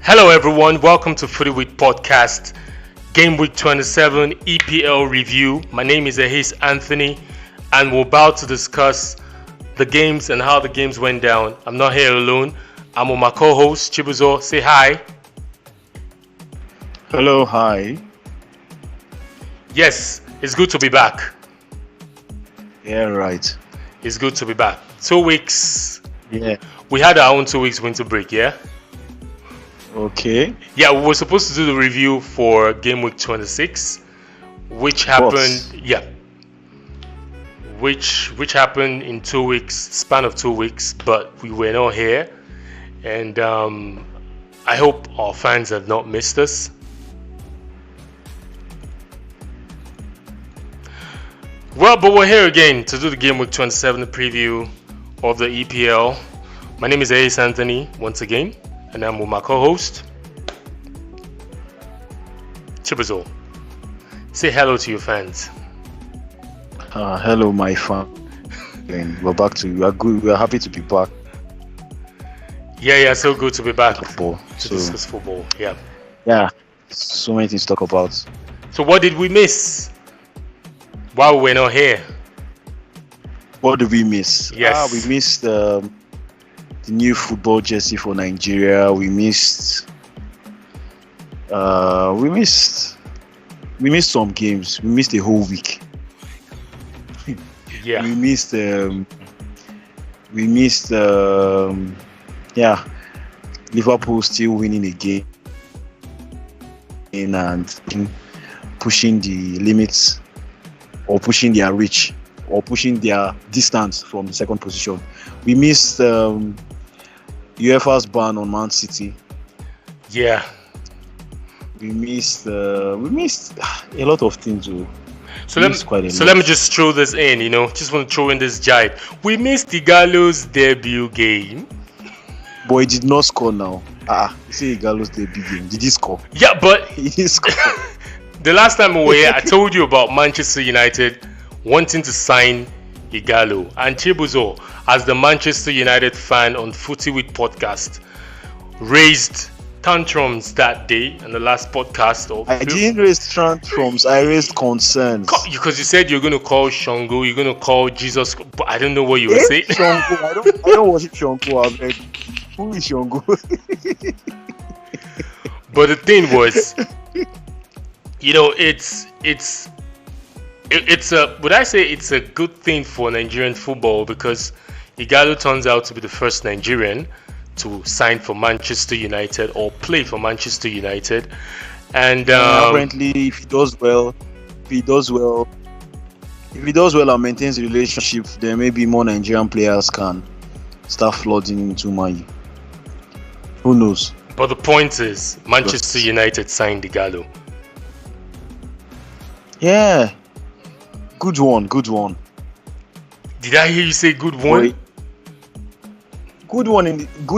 Hello everyone, welcome to Footy Week Podcast, Game Week 27 EPL review. My name is Ahis Anthony and we're about to discuss the games and how the games went down. I'm not here alone, I'm with my co-host Chibuzo. Say hi. Hello, hi. Yes, it's good to be back. Yeah, right. It's good to be back. 2 weeks. Yeah. We had our own 2 weeks winter break, yeah? Okay. Yeah, we were supposed to do the review for Game Week 26, which happened. Yeah, which happened in 2 weeks, span of 2 weeks, but we were not here, and I hope our fans have not missed us. Well, but we're here again to do the Game Week 27 preview of the EPL. My name is Ace Anthony once again, and I'm with my co-host Chibuzo. Say hello to your fans. Hello, my fan. We're back to you. We are good. We are happy to be back. Yeah, so good to be back Football. to discuss football. Yeah. So many things to talk about. So what did we miss while we're not here? What did we miss? Yes. We missed the new football jersey for Nigeria. We missed some games. We missed a whole week. Yeah. We missed Liverpool still winning a game and pushing the limits or pushing their reach or pushing their distance from the second position. We missed UEFA's ban on Man City. Yeah. We missed a lot of things. So let me just throw this in, just want to throw in this jibe. We missed Ighalo's debut game. But he did not score now. You say Ighalo's debut game. Did he score? Yeah, but He didn't score. the last time we were here, I told you about Manchester United wanting to sign Ighalo. And Chibuzo, as the Manchester United fan on Footy Week Podcast, raised tantrums that day in the last podcast. I didn't raise tantrums. I raised concerns. Because you said you're going to call Shango, you're going to call Jesus, but I don't know what you were saying. Shango. I don't worship Shango. Who is Shango? But the thing was, it's a good thing for Nigerian football because Ighalo turns out to be the first Nigerian to sign for Manchester United or play for Manchester United, and apparently, if he does well and maintains the relationship, then maybe more Nigerian players can start flooding into Man U. Who knows? But the point is, Manchester United signed Ighalo. Yeah, good one. Did I hear you say good one? Boy. Good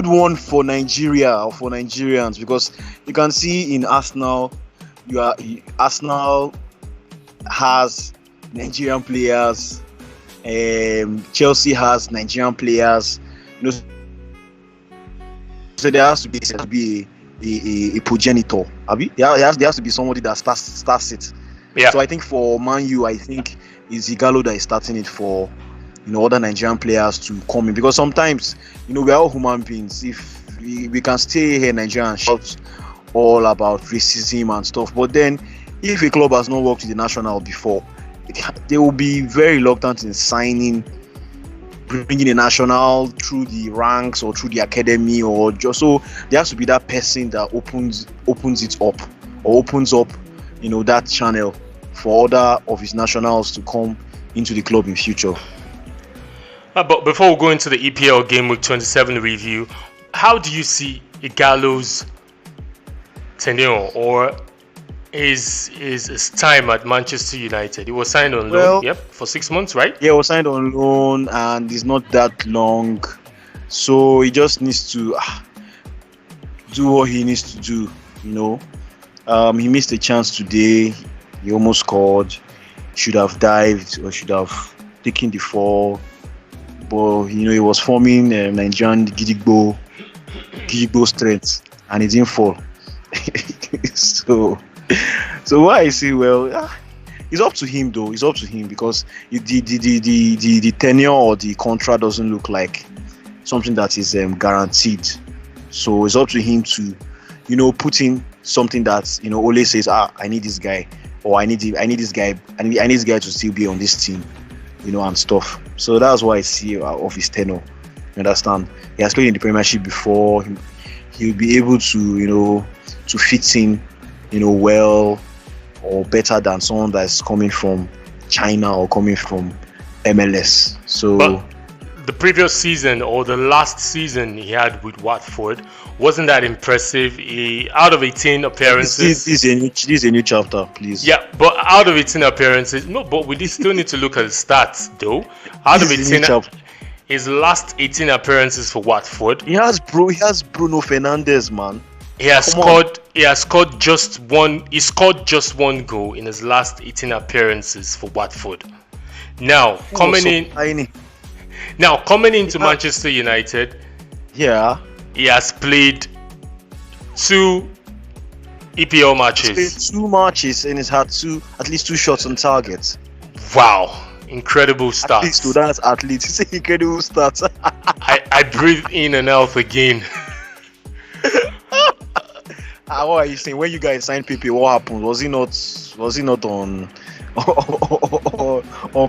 one for Nigeria or for Nigerians, because you can see in Arsenal, Arsenal has Nigerian players, Chelsea has Nigerian players, so there has to be a progenitor. There has to be somebody that starts it. Yeah. So I think for Man U, I think it's Ighalo that is starting it for other Nigerian players to come in, because sometimes we are all human beings. If we can stay here in Nigeria and shout all about racism and stuff, but then if a club has not worked with the national before, they will be very reluctant in bringing a national through the ranks or through the academy, or just so there has to be that person that opens it up or opens up that channel for other of his nationals to come into the club in future. But before we go into the EPL Game Week 27 review, how do you see Ighalo's tenure or his time at Manchester United? He was signed on loan, for 6 months, right? Yeah, he was signed on loan and it's not that long. So he just needs to do what he needs to do, He missed a chance today. He almost scored. Should have dived or should have taken the fall. But he was forming Nigerian Gidigbo strength. and he didn't fall. so what I see, well, it's up to him though. It's up to him because the tenure or the contract doesn't look like something that is guaranteed. So it's up to him to, put in something that Ole says, I need this guy, or I need this guy, I need this guy to still be on this team, and stuff. So that's why I see of his tenure. You understand? He has played in the Premiership before. He'll be able to to fit in, well or better than someone that's coming from China or coming from MLS. So. But the previous season or the last season he had with Watford wasn't that impressive. Out of 18 appearances. This is a new chapter, please. Yeah, but out of 18 appearances, no, but we still need to look at the stats though. Out of 18, his last 18 appearances for Watford. He has Bruno Fernandez, man. He scored just one goal in his last 18 appearances for Watford. Now coming into Manchester United, he has played 2 EPL matches. He's played 2 matches and he's had at least 2 shots on target. Wow, incredible stats. It's an incredible stats. I breathe in and out again. What are you saying? When you guys signed PP, what happened? Was he not on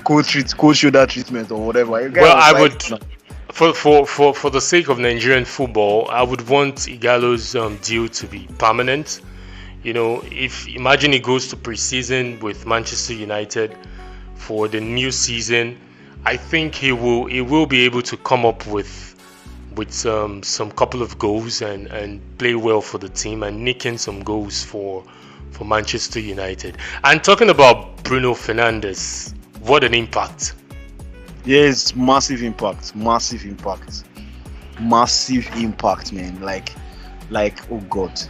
cold shoulder treatment or whatever? Well, I would, for the sake of Nigerian football, I would want Ighalo's deal to be permanent. Imagine he goes to pre-season with Manchester United for the new season, I think he will be able to come up with some couple of goals and play well for the team and nick in some goals for Manchester United. And talking about Bruno Fernandez, what an impact! Yes, massive impact, man. Like oh god.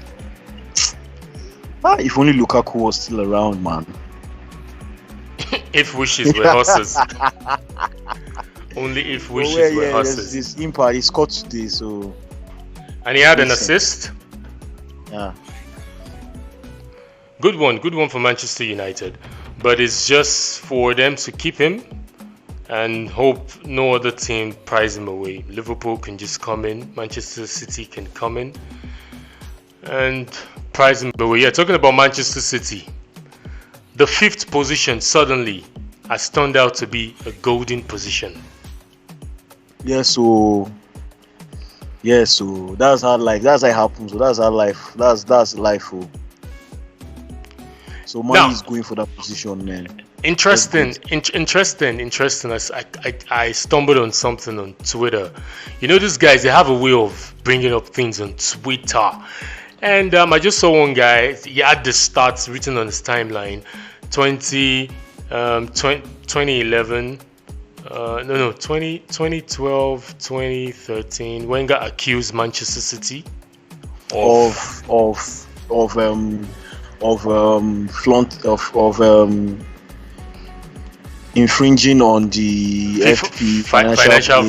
If only Lukaku was still around, man. If wishes were horses. Only if wishes were horses. This impact, he scored today, so. And he had an assist. Yeah. Good one for Manchester United. But it's just for them to keep him and hope no other team prize him away. Liverpool can just come in, Manchester City can come in and prize him away. Yeah, talking about Manchester City, the 5th position suddenly has turned out to be a golden position. So that's how it happens. That's how life. That's life. So Man is going for that position, man. Interesting. As I stumbled on something on Twitter. These guys, they have a way of bringing up things on Twitter. And I just saw one guy, he had the stats written on his timeline. 2011, 2012, 2013, Wenger accused Manchester City of infringing on the FP financial.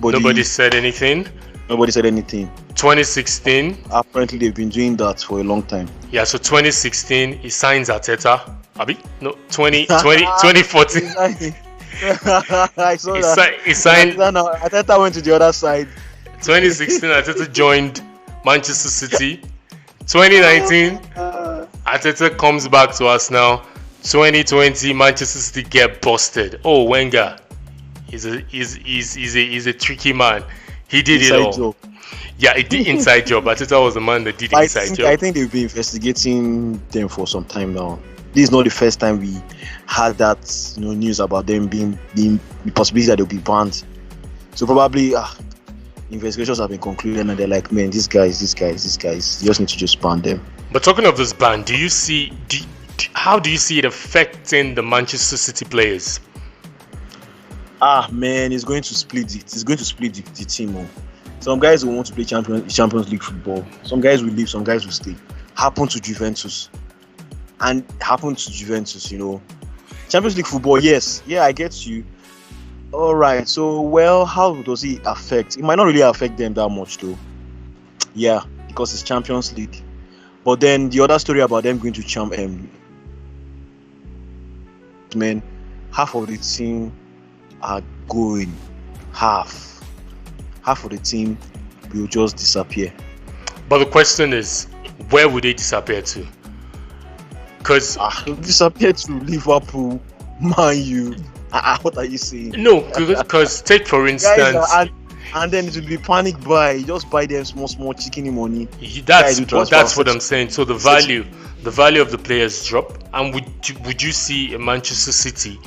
Nobody said anything. 2016. Apparently, they've been doing that for a long time. Yeah, so 2016, he signs Arteta. 2014. I saw that. He signed. Arteta went to the other side. 2016, Arteta joined Manchester City. 2019, Arteta comes back to us now. 2020, Manchester City get busted. Oh, Wenger, he's a tricky man. He did inside it all. Job. Yeah, he did inside job. Arteta was the man that did inside job. I think they've been investigating them for some time now. This is not the first time we had that news about them being the possibility that they'll be banned. So probably investigations have been concluded and they're like, man, these guys, you just need to just ban them. But talking of this ban, how do you see it affecting the Manchester City players? Man, it's going to split it. It's going to split the team. Some guys will want to play Champions League football. Some guys will leave. Some guys will stay. Happened to Juventus. Champions League football, yes. Yeah, I get you. All right. So, well, how does it affect? It might not really affect them that much, though. Yeah, because it's Champions League. But then the other story about them going to man, half of the team are going. Half of the team will just disappear. But the question is, where would they disappear to? Because disappear to Liverpool, Man U. What are you saying? No, because take for instance, and then it will be panic buy. Just buy them small chicken money. That's what I'm saying. So the value of the players drop. And would you see a Manchester City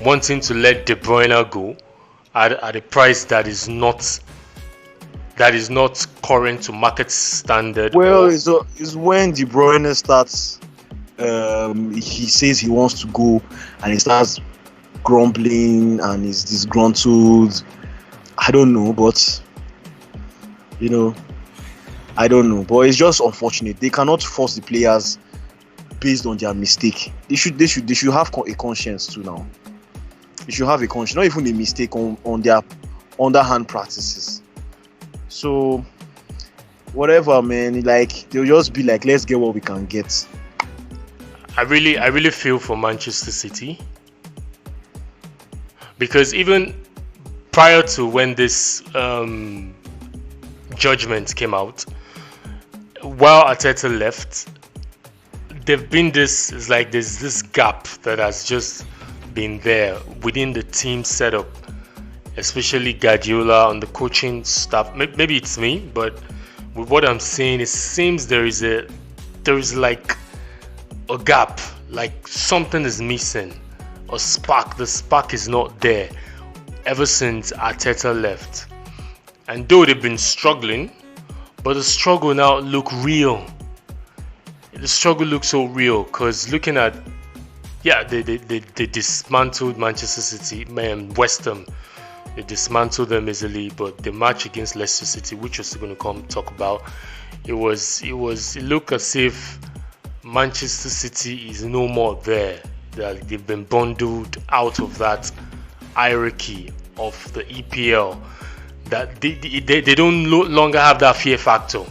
wanting to let De Bruyne go at a price that is not current to market standard? Well, it's when De Bruyne starts. He says he wants to go, and he starts grumbling and is disgruntled. I don't know, but I don't know. But it's just unfortunate. They cannot force the players based on their mistake. They should have a conscience too now. They should have a conscience, not even a mistake on their underhand practices. So whatever, man. Like they'll just be like, let's get what we can get. I really feel for Manchester City, because even prior to when this judgment came out, while Arteta left, there's this gap that has just been there within the team setup, especially Guardiola on the coaching staff. Maybe it's me, but with what I'm seeing, it seems there is like a gap, like something is missing, a spark. The spark is not there ever since Arteta left. And though they've been struggling, but the struggle now look real. The struggle looks so real, because looking at they dismantled Manchester City, West Ham. They dismantled them easily, but the match against Leicester City, which we're still going to come talk about, it looked as if Manchester City is no more there. They've been bundled out of that hierarchy of the EPL. That they don't no longer have that fear factor.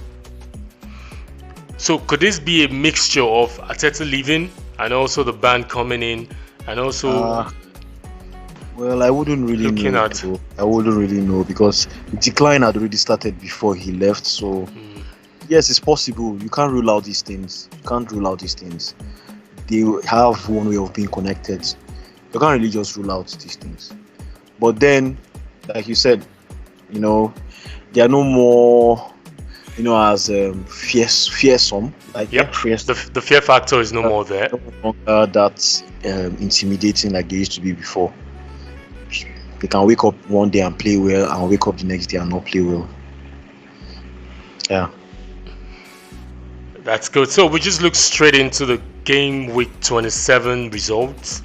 So could this be a mixture of Arteta leaving and also the band coming in, and also? Well, I wouldn't really know. I wouldn't really know, because the decline had already started before he left. So. Yes, it's possible. You can't rule out these things. They have one way of being connected. You can't really just rule out these things. But then, like you said, they are no more, as fearsome. Like the fear factor is no more there. No longer that intimidating like they used to be before. They can wake up one day and play well, and wake up the next day and not play well. Yeah. That's good. So we just look straight into the game week 27 results,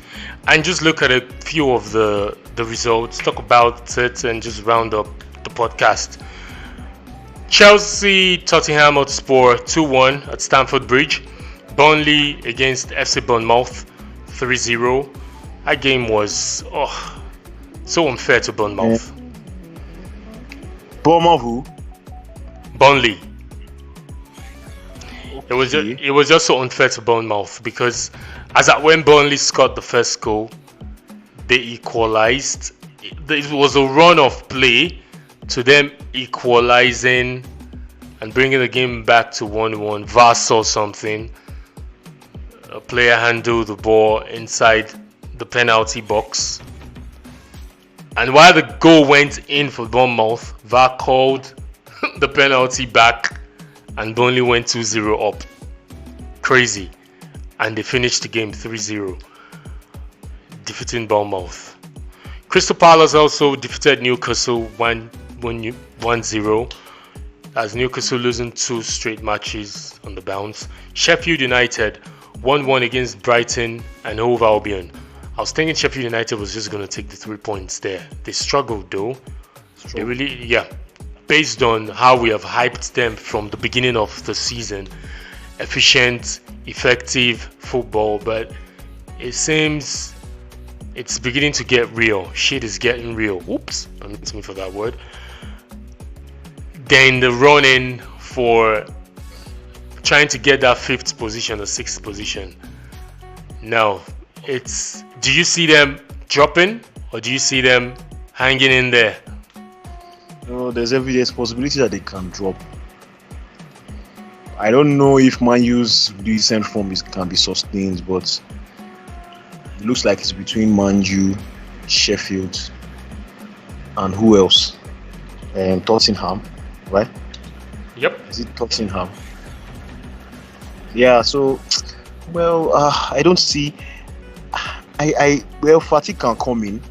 and just look at a few of the results, talk about it, and just round up the podcast. Chelsea, Tottenham Hotspur 2-1 at Stamford Bridge. Burnley against FC Bournemouth 3-0. That game was so unfair to Bournemouth. Bournemouth who? Burnley. It was just so unfair to Bournemouth, because when Burnley scored the first goal, they equalized. It was a run of play to them equalizing and bringing the game back to 1-1. VAR saw something. A player handled the ball inside the penalty box, and while the goal went in for Bournemouth, VAR called the penalty back, and Burnley went 2-0 up. Crazy. And they finished the game 3-0, defeating Bournemouth. Crystal Palace also defeated Newcastle 1-0, as Newcastle losing 2 straight matches on the bounce. Sheffield United 1-1 against Brighton and Hove Albion. I was thinking Sheffield United was just going to take the 3 points there. They struggled though. They really, based on how we have hyped them from the beginning of the season. Efficient, effective football, but it seems It's beginning to get real. Shit is getting real. Oops, permit me for that word. They're in the running for trying to get that 5th position or 6th position. Now, do you see them dropping or do you see them hanging in there? There's possibility that they can drop. I don't know if Man U's recent form can be sustained, but it looks like it's between Man U, Sheffield, and who else? Tottenham, right? Yep. Is it Tottenham? Yeah. So, well, I don't see. Fatigue can come in.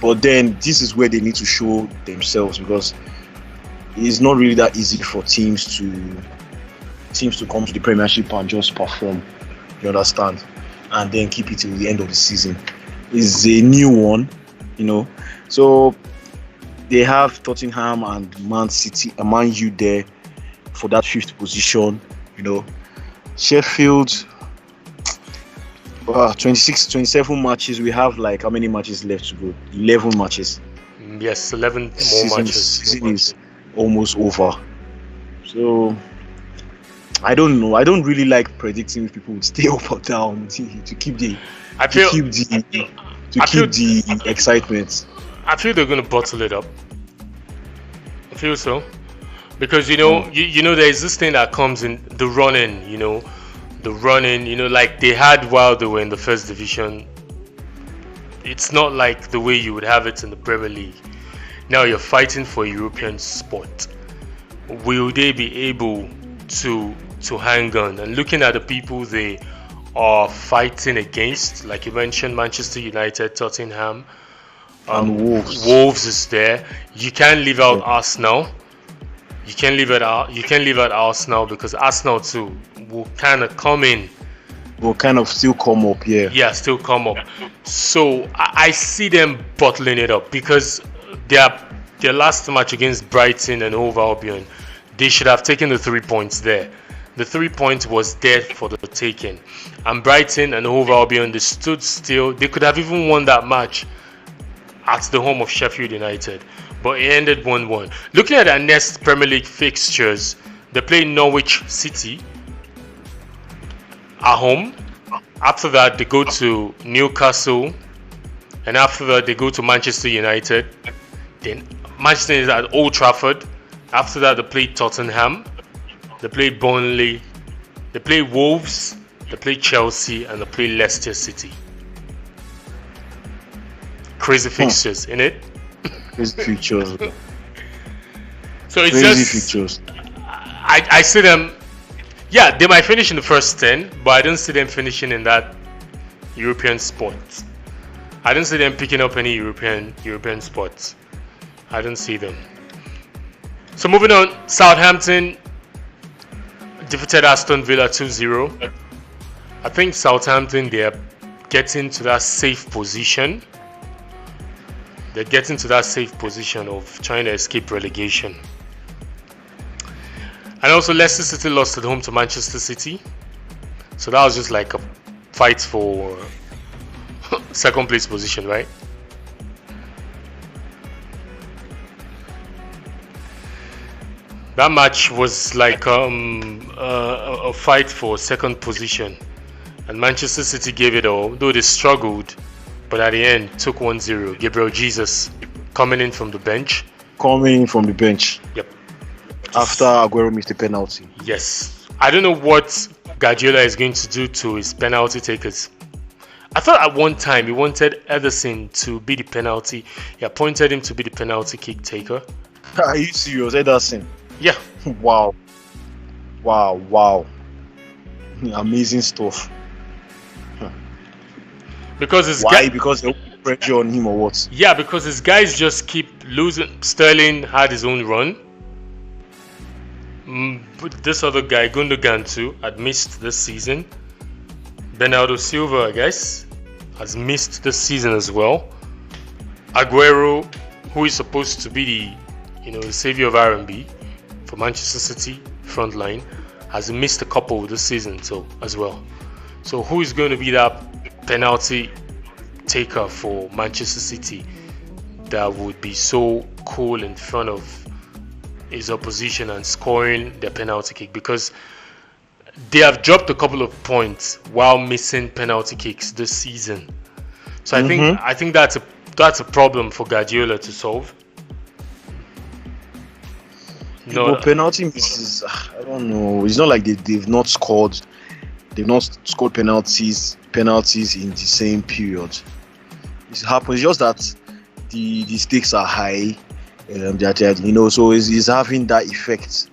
But then this is where they need to show themselves, because it's not really that easy for teams to come to the Premiership and just perform. You understand? And then keep it till the end of the season. It's a new one, So they have Tottenham and Man U there for that 5th position. Sheffield. 27 matches. We have how many matches left to go? 11 matches. Yes, 11 more matches. Season is almost over. So I don't know. I don't really like predicting if people would stay up or down to keep the excitement. I feel they're going to bottle it up. I feel so, because there is this thing that comes in the running. Like they had while they were in the 1st division. It's not like the way you would have it in the Premier League. Now you're fighting for a European spot. Will they be able to hang on? And looking at the people they are fighting against, like you mentioned, Manchester United, Tottenham, and Wolves. Wolves is there. You can't leave out Arsenal. You can't leave out Arsenal, because Arsenal too will kind of come in. Will kind of still come up, yeah. Yeah, still come up. So I see them bottling it up, because their last match against Brighton and Hove Albion, they should have taken the 3 points there. The 3 points was there for the taking. And Brighton and Hove Albion, they stood still. They could have even won that match at the home of Sheffield United, but it ended 1-1. Looking at their next Premier League fixtures, they play Norwich City at home. After that, they go to Newcastle, and after that, they go to Manchester United. Then Manchester is at Old Trafford. After that, they play Tottenham, they play Burnley, they play Wolves, they play Chelsea, and they play Leicester City. Crazy fixtures, innit? Crazy fixtures. So it's crazy just fixtures. I see them. Yeah, they might finish in the first 10, but I don't see them finishing in that European spot. I don't see them picking up any European spots. I don't see them. So moving on, Southampton defeated Aston Villa 2-0. I think Southampton, they're getting to that safe position. They're getting to that safe position of trying to escape relegation. And also Leicester City lost at home to Manchester City. So that was just like a fight for second place position, right? That match was like a fight for second position. And Manchester City gave it all, though they struggled. But at the end, took 1-0. Gabriel Jesus coming in from the bench. Yep. After Aguero missed the penalty. Yes. I don't know what Guardiola is going to do to his penalty takers. I thought at one time he wanted Ederson to be the penalty. He appointed him to be the penalty kick taker. Are you serious, Ederson? Yeah. Wow. Amazing stuff. Because his why? Because they put pressure on him or what? Yeah, because his guys just keep losing. Sterling had his own run. But this other guy, Gundogan too, had missed this season. Bernardo Silva, I guess, has missed this season as well. Aguero, who is supposed to be the savior of R&B for Manchester City front line, has missed a couple this season too as well. So who is going to be that penalty taker for Manchester City that would be so cool in front of his opposition and scoring the penalty kick? Because they have dropped a couple of points while missing penalty kicks this season. So I think that's a problem for Guardiola to solve. No, but penalty misses. I don't know. It's not like they've not scored. They've not scored penalties in the same period. It happens. It's just that the stakes are high. So it's having that effect.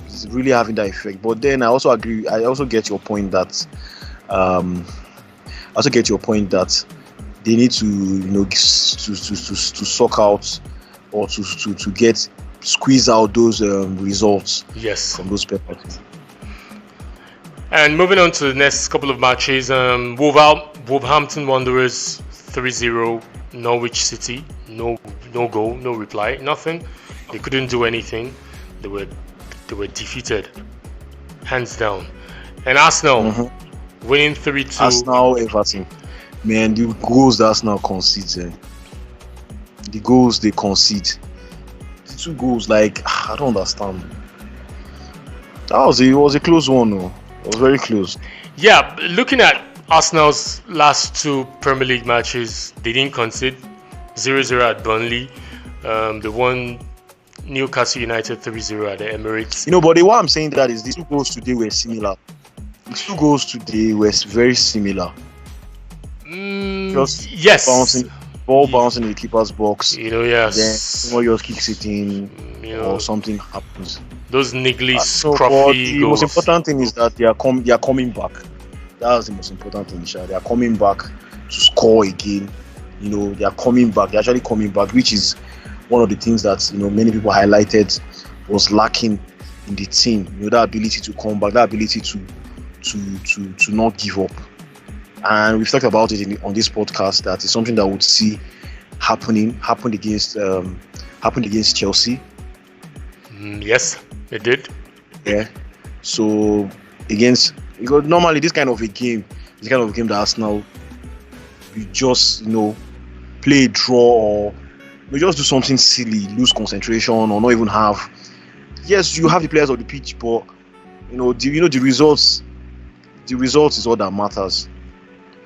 It's really having that effect. But then I also agree. I also get your point that. They need to to suck out or to squeeze out those results. Yes. From those penalties. And moving on to the next couple of matches, Wolverhampton Wanderers 3-0, Norwich City, no goal, no reply, nothing. They couldn't do anything. They were defeated, hands down. And Arsenal winning 3-2. Arsenal, Everton, man, the goals that Arsenal concede, the goals they concede, the 2 goals, like I don't understand. It was a close one, though. It was very close. Yeah, looking at Arsenal's last 2 Premier League matches, they didn't concede. 0-0 at Burnley. They won Newcastle United 3-0 at the Emirates. But why I'm saying that is the 2 goals today were similar. The 2 goals today were very similar. Just yes. Ball bouncing in the keeper's box. Yes. Then someone just kicks it in, or something happens. Those niggly, scruffy the goals. most important thing is that they are coming back. That's the most important thing, They are coming back to score again. They are coming back. They're actually coming back, which is one of the things that many people highlighted was lacking in the team. That ability to come back, that ability to not give up. And we've talked about it on this podcast that it's something that we would see happened against Chelsea. Yes, it did. Yeah. So normally this kind of a game that Arsenal, you just play a draw or you just do something silly, lose concentration or not even have. Yes, you have the players on the pitch, but the results. The results is all that matters.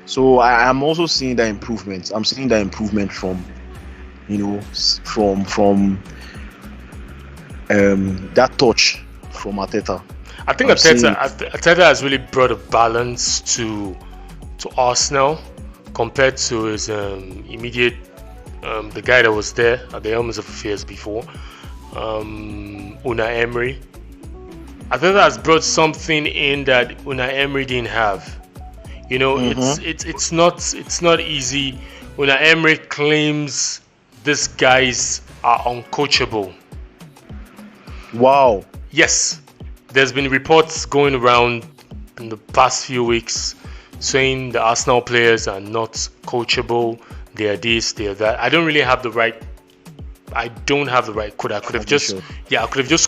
So I am also seeing that improvement. I'm seeing that improvement from that touch from Arteta. I think Arteta has really brought a balance to Arsenal compared to his immediate the guy that was there at the helm of affairs before, Unai Emery. Arteta has brought something in that Unai Emery didn't have. It's not easy. Unai Emery claims these guys are uncoachable. Wow. Yes, there's been reports going around in the past few weeks saying the Arsenal players are not coachable. They are this, they are that. I don't have the right quote. I could have just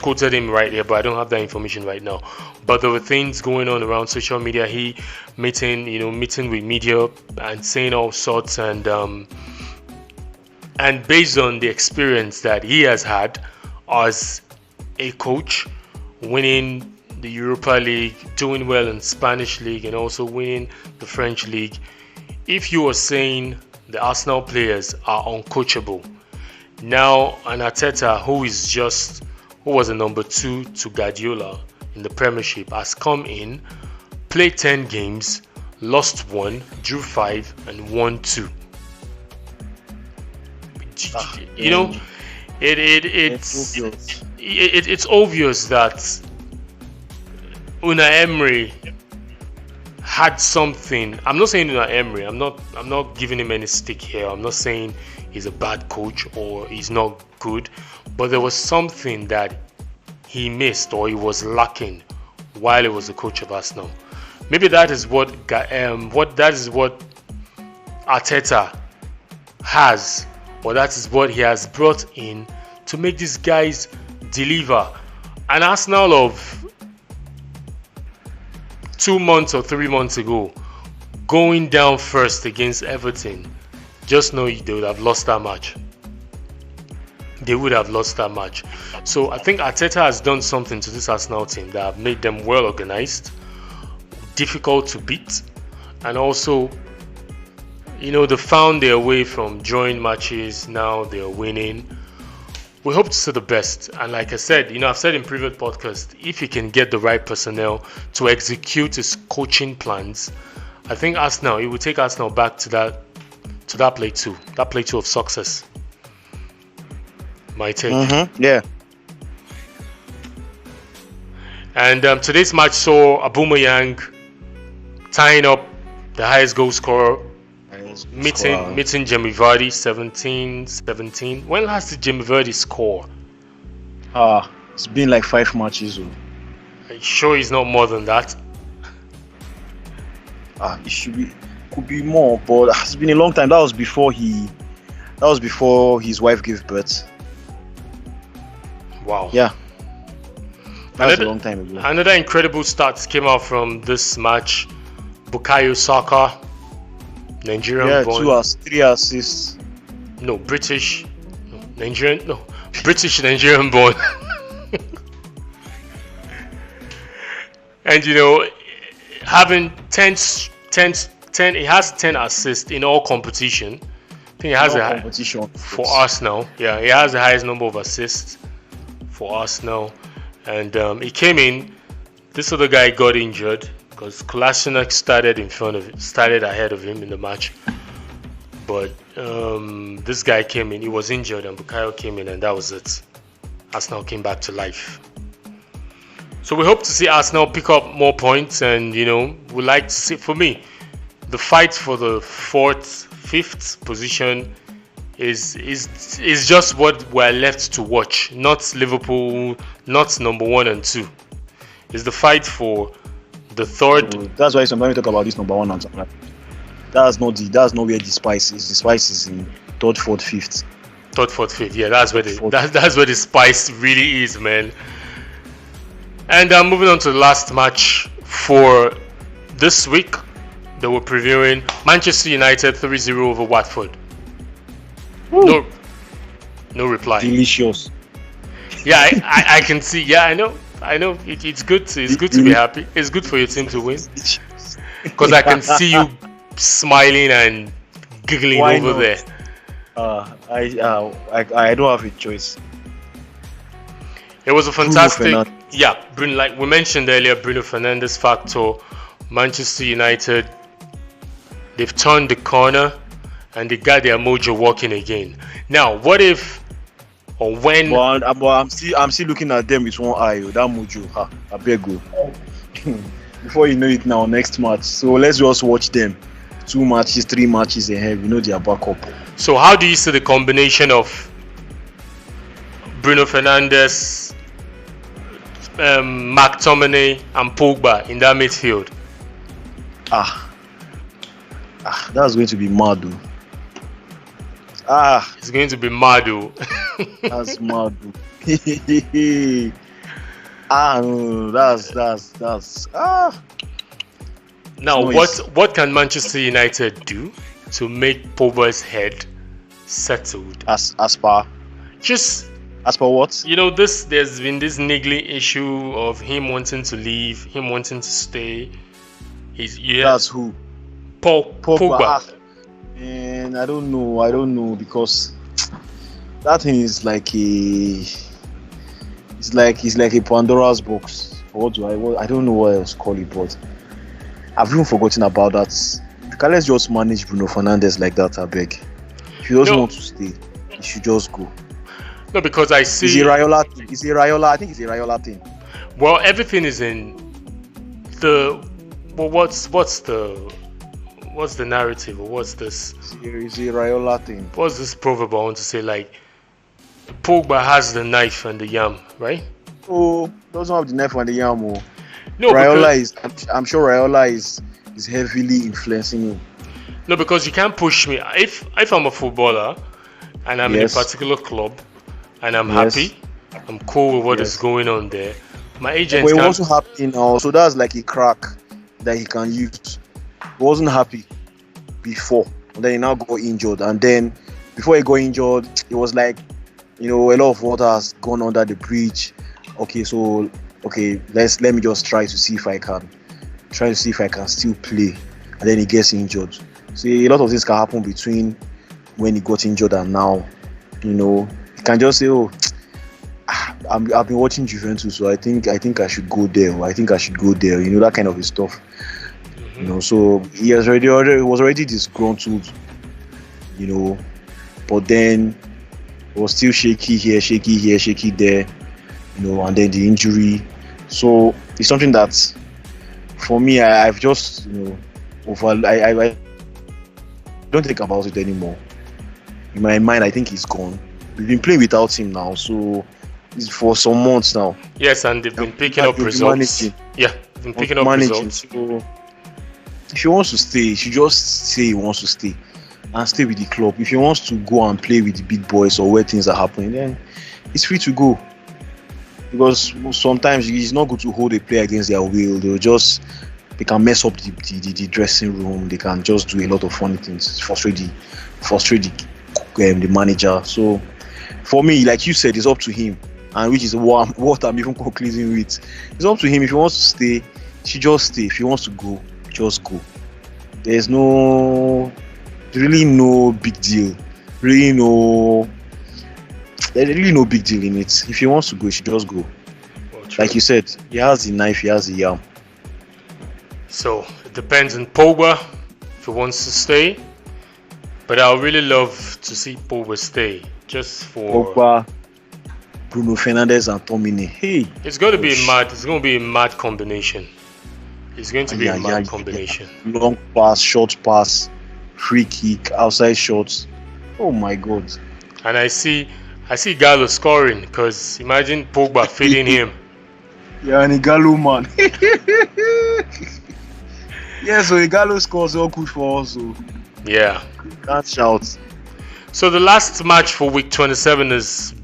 quoted him right here, but I don't have that information right now. But there were things going on around social media. He meeting with media and saying all sorts, and based on the experience that he has had as a coach, winning the Europa League, doing well in Spanish League, and also winning the French League. If you are saying the Arsenal players are uncoachable, now an Arteta who was a number 2 to Guardiola in the Premiership has come in, played 10 games, lost 1, drew 5, and won 2. It's obvious that Unai Emery had something. I'm not saying Unai Emery. I'm not giving him any stick here. I'm not saying he's a bad coach or he's not good, but there was something that he missed or he was lacking while he was the coach of Arsenal. Maybe that is what Arteta has, or that is what he has brought in to make these guys deliver. An Arsenal of 2 months or 3 months ago, going down first against Everton, just know they would have lost that match. They would have lost that match. So I think Arteta has done something to this Arsenal team that have made them well organized, difficult to beat, and also, they found their way from drawing matches. Now they're winning. We hope to see the best. And like I said, I've said in previous podcasts, if he can get the right personnel to execute his coaching plans, I think it will take Arsenal back to that play two of success. My take. Mm-hmm. Yeah. And today's match saw Aubameyang tying up the highest goal scorer, meeting Jamie Vardy 17-17. When last did Jamie Vardy score? It's been like 5 matches. Are you sure he's not more than that? It could be more, but it's been a long time. That was before his wife gave birth. Wow. Yeah. That's a long time ago. Another incredible stats came out from this match. Bukayo Saka, Nigerian born. 3 assists. No, British. No, Nigerian. No, British Nigerian born. And having 10, he has 10 assists in all competition. I think he has competition for Arsenal. Yeah, he has the highest number of assists for Arsenal. And he came in. This other guy got injured because Kolasinac started ahead of him in the match. But this guy came in. He was injured, and Bukayo came in, and that was it. Arsenal came back to life. So we hope to see Arsenal pick up more points, and we like to see. For me, the fight for the 4th, 5th position is just what we're left to watch. Not Liverpool, not number 1 and 2. It's the fight for the 3rd. That's why sometimes we talk about this number 1 and 2. That's not where the spice is. The spice is in 3rd, 4th, 5th. 3rd, 4th, 5th. Yeah, that's where the spice really is, man. And moving on to the last match for this week that we're previewing, Manchester United 3-0 over Watford. Woo. No reply. Delicious. Yeah, I can see. Yeah, I know. It's good to be happy. It's good for your team to win, because I can see you smiling and giggling over there. I don't have a choice. It was a fantastic. Yeah, like we mentioned earlier, Bruno Fernandez factor. Manchester United, they've turned the corner and they got their mojo working again. Now, what if or when? Well, I'm still looking at them with one eye. That mojo, I beg you. Before you know it, now next match. So let's just watch them. 2 matches, 3 matches ahead. We know they are back up. So how do you see the combination of Bruno Fernandes, McTominay and Pogba in that midfield? That's going to be mad. It's going to be mad. That's mad. That's Now, what can Manchester United do to make Pogba's head settled? As per what? There's been this niggling issue of him wanting to leave, him wanting to stay. That's who? Pogba. And I don't know because that thing is like it's like a Pandora's box. I don't know what else to call it, but I've even forgotten about that. Let's just manage Bruno Fernandes like that, I beg. If he doesn't want to stay, he should just go. No, because I see. It's a Raiola thing. I think it's a Raiola thing. Well, everything is in the. Well, what's the narrative, or what's this? It's a Raiola thing. What's this proverb I want to say? Like, Pogba has the knife and the yam, right? Oh, doesn't have the knife and the yam. No, Raiola is. I'm sure Raiola is heavily influencing him. No, because you can't push me. If I'm a footballer and I'm in a particular club and I'm happy, I'm cool with what is going on there. My agent. But it also happening now, so that's like a crack that he can use. He wasn't happy before, and then he now got injured. And then before he got injured, it was like, a lot of water has gone under the bridge. Let me just try to see if I can still play. And then he gets injured. See, a lot of this can happen between when he got injured and now. You can just say, "Oh, I've been watching Juventus, so I think I should go there. Or I think I should go there." That kind of stuff. So he was already disgruntled. But then it was still shaky here, shaky there. And then the injury. So it's something that, for me, I've just I don't think about it anymore. In my mind, I think he's gone. We've been playing without him now, so it's for some months now. Yes, and they've been picking up results. Yeah, they've been picking up results. So if he wants to stay, he should just say he wants to stay and stay with the club. If he wants to go and play with the big boys or where things are happening, then he's free to go. Because sometimes it's not good to hold a player against their will. They can mess up the dressing room. They can just do a lot of funny things, frustrate the manager. So for me, like you said, it's up to him, and which is what I'm even concluding with. It's up to him. If he wants to stay, he should just stay. If he wants to go, just go. There's really no big deal. There's really no big deal in it. If he wants to go, he should just go. Well, like you said, he has the knife, he has the yam. So it depends on Pogba if he wants to stay. But I would really love to see Pogba stay, just for Pogba, Bruno Fernandez, and Tomine. Hey, it's going to be a mad combination. It's going to be a mad combination. Long pass, short pass, free kick, outside shots. Oh my God! And I see Ighalo scoring, because imagine Pogba feeding him. Yeah, and Ighalo, man. Yeah, so Ighalo scores all good for us. So. Yeah. Can't shout. So the last match for week 27 is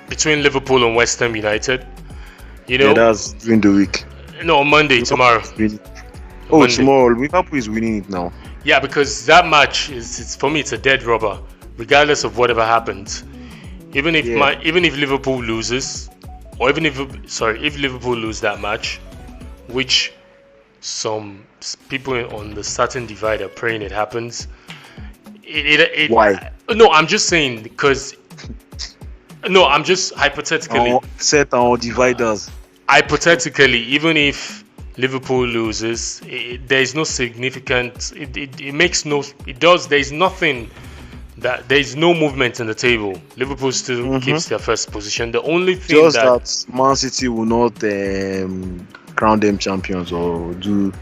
between Liverpool and West Ham United. Yeah, that's during the week. No, on Monday, tomorrow. Monday. Tomorrow. Liverpool is winning it now. Yeah, because that match is for me, it's a dead rubber, regardless of whatever happens. Even if Liverpool loses, or if Liverpool lose that match, which some people on the certain divide are praying it happens. Why? No, I'm just saying because. No, I'm just hypothetically. Set our dividers. Hypothetically, even if Liverpool loses, there is no significant. It makes no. It does. There is nothing. There is no movement in the table. Liverpool still keeps their first position. The only thing just that Man City will not crown them champions or do.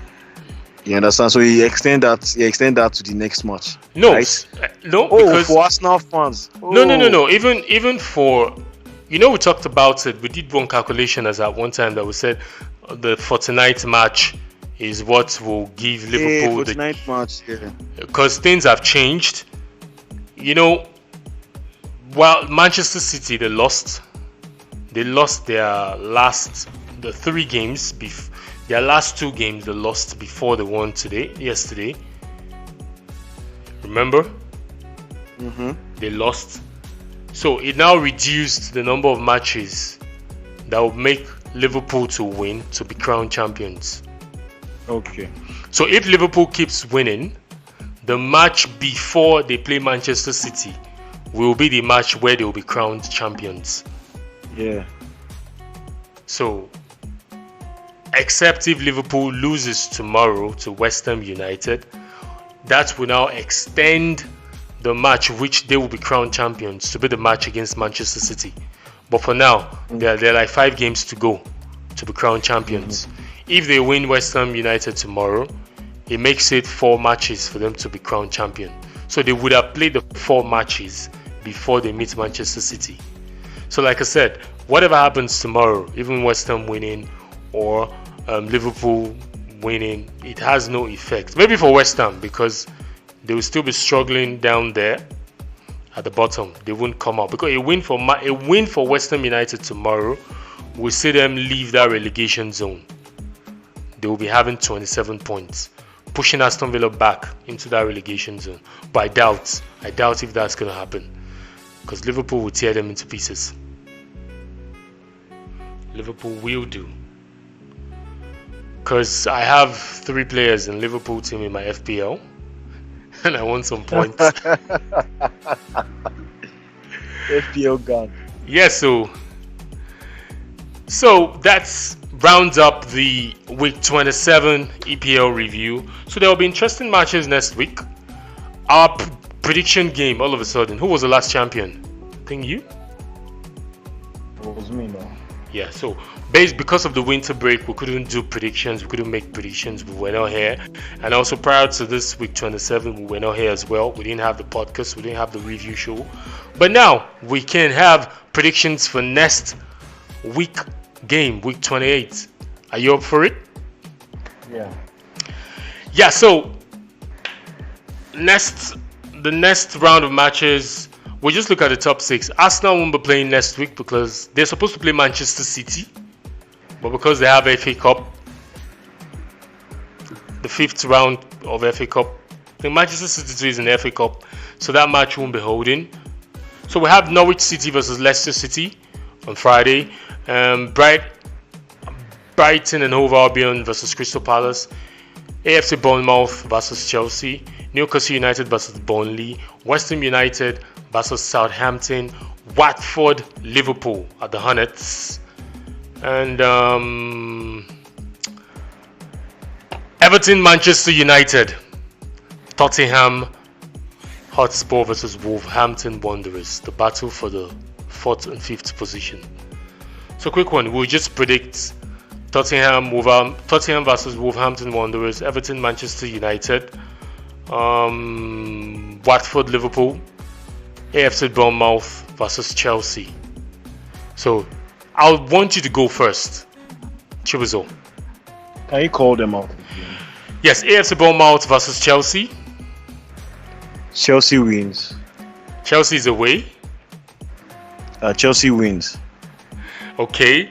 You understand? So he extend that to the next match. No, right? No. Because for Arsenal fans. No. Even for, we talked about it. We did one calculation as at one time that we said the 49th match is what will give Liverpool 49th match. Yeah. Because things have changed. While Manchester City they lost the 3 games their last 2 games they lost before they won yesterday. Remember? They lost. So it now reduced the number of matches that would make Liverpool to win to be crowned champions. Okay. So if Liverpool keeps winning, the match before they play Manchester City will be the match where they will be crowned champions. Yeah. So, except if Liverpool loses tomorrow to West Ham United, that will now extend the match which they will be crowned champions to be the match against Manchester City. But for now, there are like 5 games to go to be crowned champions. If they win West Ham United tomorrow, it makes it 4 matches for them to be crowned champion. So they would have played the 4 matches before they meet Manchester City. So like I said, whatever happens tomorrow, even West Ham winning or Liverpool winning, it has no effect. Maybe for West Ham, because they will still be struggling down there at the bottom. They won't come out, because a win for West Ham United tomorrow will see them leave that relegation zone. they will be having 27 points, pushing Aston Villa back into that relegation zone. But I doubt if that's going to happen, because Liverpool will tear them into pieces. Liverpool will do. Because I have 3 players in Liverpool team in my FPL, and I want some points. FPL gun. Yeah, so that's rounds up the week 27 EPL review. So there will be interesting matches next week. Our prediction game, all of a sudden, who was the last champion? I think you? It was me, no. Yeah, so because of the winter break, we couldn't do predictions, we couldn't make predictions, we were not here. And also prior to this week 27, we were not here as well. We didn't have the podcast, we didn't have the review show. But now we can have predictions for next week game, week 28. Are you up for it? Yeah, so the next round of matches, we'll just look at the top 6. Arsenal won't be playing next week because they're supposed to play Manchester City. But because they have FA Cup, the 5th round of FA Cup, I think Manchester City is in the FA Cup, so that match won't be holding. So we have Norwich City versus Leicester City on Friday. Brighton and Hove Albion versus Crystal Palace. AFC Bournemouth versus Chelsea. Newcastle United versus Burnley. West Ham United versus Southampton. Watford, Liverpool at the Hornets. And Everton, Manchester United. Tottenham Hotspur versus Wolverhampton Wanderers. The battle for the 4th and 5th position. So quick one, we'll just predict Tottenham versus Wolverhampton Wanderers, Everton, Manchester United, Watford, Liverpool, AFC Bournemouth versus Chelsea. So I want you to go first, Chibuzo. Can you call them out? Yes, AFC Bournemouth versus Chelsea. Chelsea wins. Chelsea is away. Chelsea wins. Okay.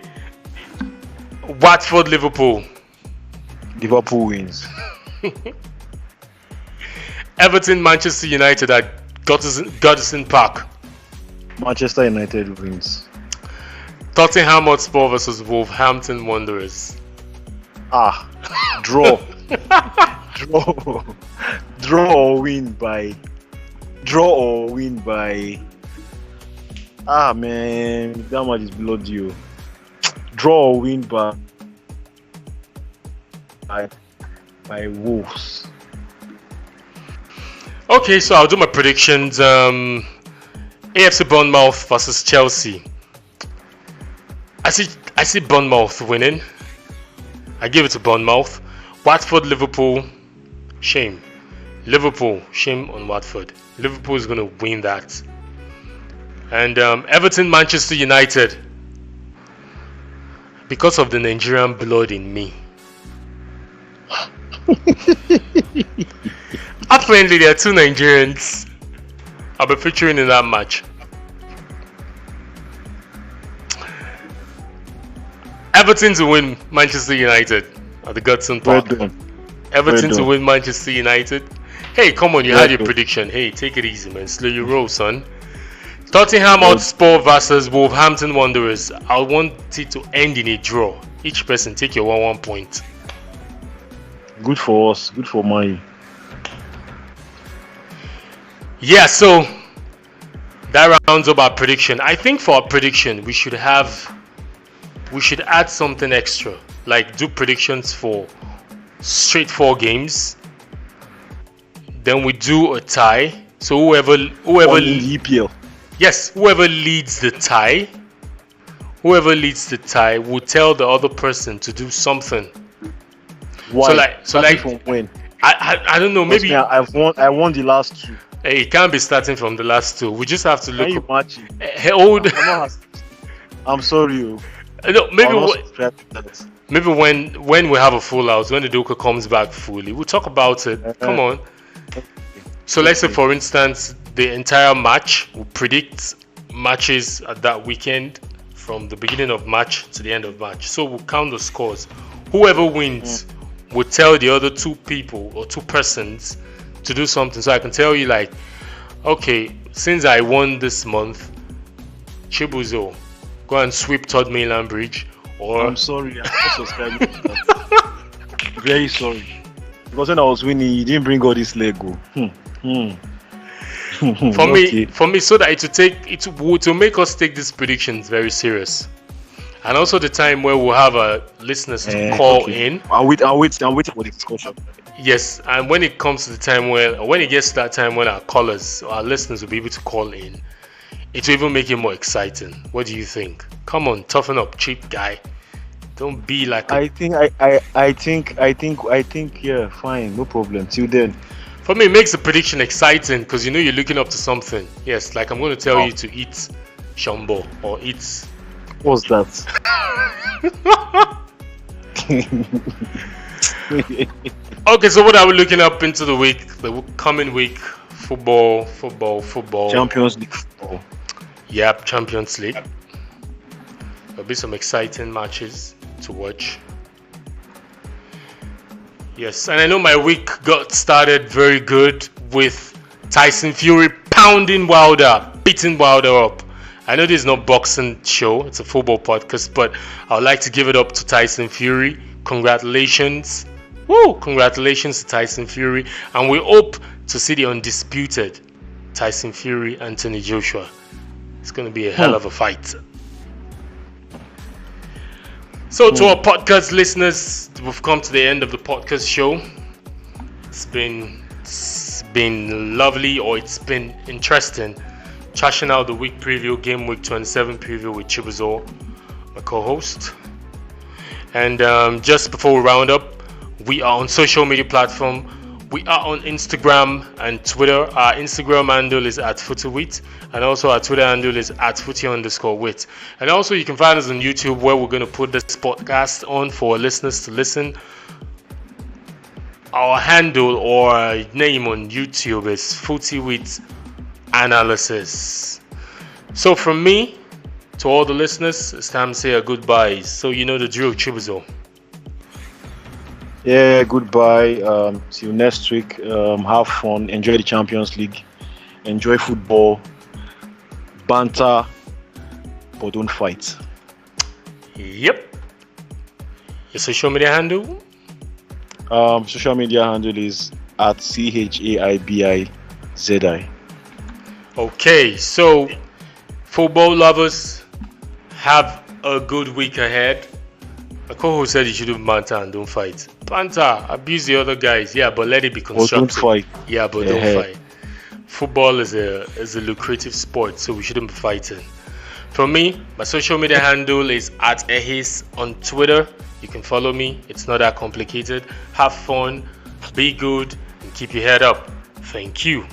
Watford, Liverpool. Liverpool wins. Everton, Manchester United at Goodison Park. Manchester United wins. Tottenham Hotspur versus Wolverhampton Wanderers. Draw. Draw or win by. Man, that much is bloody. Draw or win by Wolves. Okay, so I'll do my predictions. AFC Bournemouth versus Chelsea. I see Bournemouth winning. I give it to Bournemouth. Watford, Liverpool. Shame. Liverpool. Shame on Watford. Liverpool is going to win that. And Everton, Manchester United. Because of the Nigerian blood in me. Apparently, there are 2 Nigerians I'll be featuring in that match. Everton to win Manchester United at the Goodison Park. Everton to win Manchester United. Hey, come on, you had your prediction. Hey, take it easy, man. Slow your roll, son. Tottenham Hotspur versus Wolverhampton Wanderers. I want it to end in a draw. Each person take your 1 point. Good for us. Good for mine. Yeah, so that rounds up our prediction. I think for our prediction, we should add something extra. Like do predictions for straight 4 games. Then we do a tie. So whoever in the EPL. Yes, whoever leads the tie will tell the other person to do something. Why? So like from when? I don't know, maybe I won the last 2. Hey, it can't be starting from the last 2. We just have to look. Can you imagine? I'm sorry. No, maybe when we have a full house, when the Doka comes back fully, we'll talk about it. Come on. So let's say, for instance, the entire match, we'll predict matches at that weekend from the beginning of March to the end of March. So we'll count the scores. Whoever wins would tell the other two people or two persons to do something. So I can tell you like, okay, since I won this month, Chibuzo, go and sweep Third Mainland Bridge. Or I'm sorry, I'm not subscribing to that. Very sorry. Because when I was winning, you didn't bring all this Lego. For me, so that it will make us take these predictions very serious. And also the time where we'll have our listeners to call in. I'm waiting for the discussion. Yes, and when it comes to the time when it gets to that time when our callers, our listeners will be able to call in, it will even make it more exciting. What do you think? Come on, toughen up, cheap guy. Don't be like I think, yeah, fine, no problem. Till then. For me, it makes the prediction exciting because you know you're looking up to something. Yes, like I'm going to tell you to eat Shambo or eat. What's that? Okay, so what are we looking up into the coming week? Football. Champions League football. Yep, Champions League. There'll be some exciting matches to watch. Yes, and I know my week got started very good with Tyson Fury pounding Wilder, beating Wilder up. I know this is not boxing show, it's a football podcast, but I would like to give it up to Tyson Fury. Congratulations. Woo! Congratulations to Tyson Fury. And we hope to see the undisputed Tyson Fury, Anthony Joshua. It's going to be a hell of a fight. So to our podcast listeners, we've come to the end of the podcast show. It's been lovely, or it's been interesting, trashing out the week preview, game week 27 preview with Chibuzo, my co-host. And just before we round up, we are on social media platform. We are on Instagram and Twitter. Our Instagram handle is @FootyWit, and also our Twitter handle is @Footy_Wit. And also you can find us on YouTube, where we're going to put this podcast on for our listeners to listen. Our handle or name on YouTube is FootyWit Analysis. So from me to all the listeners, it's time to say a goodbye. So you know the drill, Chibuzo. Yeah, goodbye. Till next week. Have fun. Enjoy the Champions League. Enjoy football. Banter, but don't fight. Yep. Your social media handle? Social media handle is @CHAIBIZI. Okay, so football lovers, have a good week ahead. My co-host said you should do banter and don't fight. Banter, abuse the other guys, yeah, but let it be constructive. Don't fight. Yeah, but don't fight. Football is a lucrative sport, so we shouldn't be fighting. For me, my social media handle is @ehis on Twitter. You can follow me. It's not that complicated. Have fun, be good, and keep your head up. Thank you.